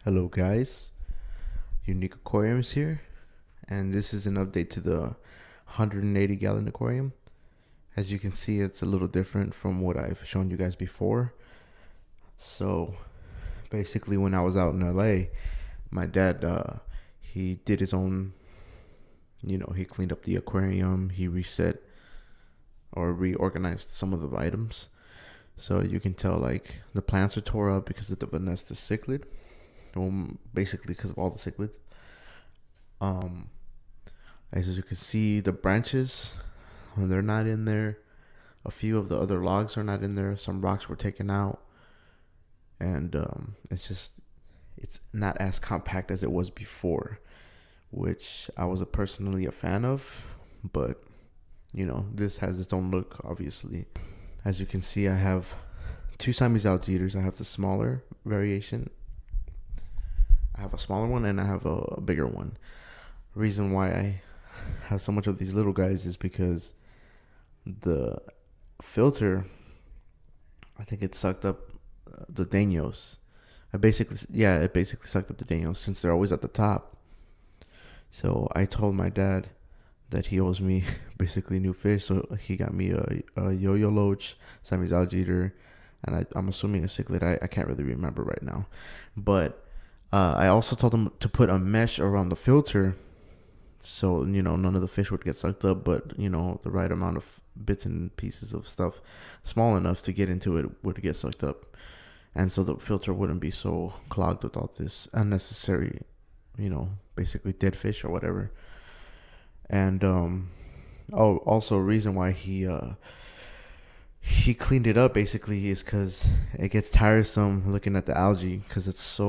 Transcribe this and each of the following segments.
Hello guys, Unique Aquariums here, and this is an update to the 180 gallon aquarium. As you can see, it's a little different from what I've shown you guys before. So basically when I was out in LA, my dad, he did his own, he cleaned up the aquarium, he reset or reorganized some of the items. So you can tell like the plants are tore up because of the Vanessa cichlid. Well, basically because of all the cichlids. Um, as you can see, the branches, they're not in there. A few of the other logs are not in there. Some rocks were taken out, and it's not as compact as it was before, which I was personally a fan of. But this has its own look, obviously. As you can see, I have two Siamese alligators. I have the smaller variation. I have a smaller one and I have a bigger one. Reason why I have so much of these little guys is because the filter, I think it sucked up the danios. It basically sucked up the danios since they're always at the top. So I told my dad that he owes me basically new fish, so he got me a yo-yo loach, Siamese alligator, and I'm assuming a cichlid. I can't really remember right now, but I also told him to put a mesh around the filter so none of the fish would get sucked up, but the right amount of bits and pieces of stuff small enough to get into it would get sucked up, and so the filter wouldn't be so clogged with all this unnecessary basically dead fish or whatever. And also a reason why he cleaned it up basically is because it gets tiresome looking at the algae, because it's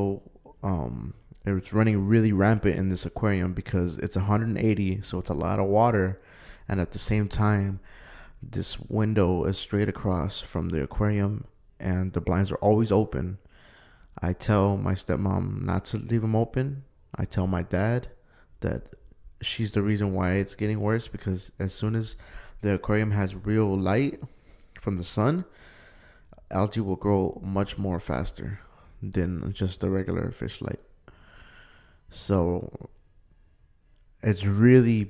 running really rampant in this aquarium because it's 180, so it's a lot of water, and at the same time this window is straight across from the aquarium and the blinds are always open. I tell my stepmom not to leave them open. I tell my dad that she's the reason why it's getting worse, because as soon as the aquarium has real light from the sun, algae will grow much more faster than just the regular fish light. So it's really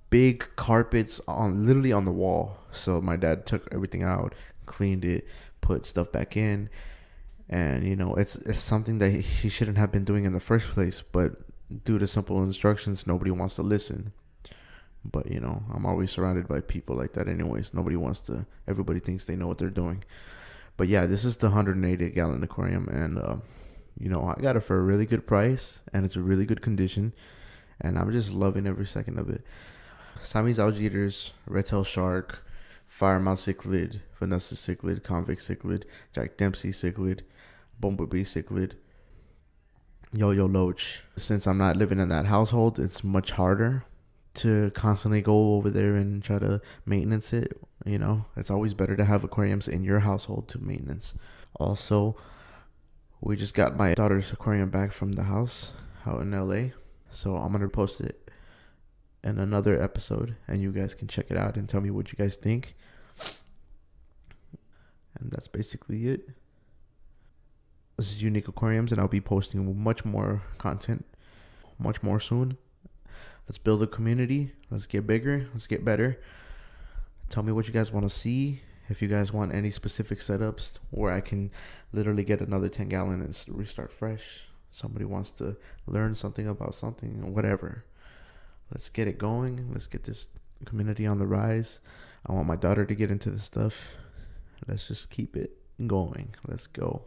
big carpets on literally on the wall. So my dad took everything out, cleaned it, put stuff back in, and it's something that he shouldn't have been doing in the first place, but due to simple instructions nobody wants to listen. But I'm always surrounded by people like that anyways. Everybody thinks they know what they're doing. But yeah, this is the 180 gallon aquarium, and I got it for a really good price, and it's a really good condition, and I'm just loving every second of it. Siamese alligators, red-tailed shark, firemouth cichlid, Vanessa cichlid, convict cichlid, Jack Dempsey cichlid, bumblebee cichlid, yo-yo loach. Since I'm not living in that household, it's much harder to constantly go over there and try to maintenance it. It's always better to have aquariums in your household to maintenance. Also, we just got my daughter's aquarium back from the house out in LA, so I'm gonna post it in another episode, and you guys can check it out and tell me what you guys think. And that's basically it. This is Unique Aquariums, and I'll be posting much more content much more soon. Let's build a community. Let's get bigger. Let's get better. Tell me what you guys want to see. If you guys want any specific setups where I can literally get another 10 gallon and restart fresh. Somebody wants to learn something about something or whatever. Let's get it going. Let's get this community on the rise. I want my daughter to get into this stuff. Let's just keep it going. Let's go.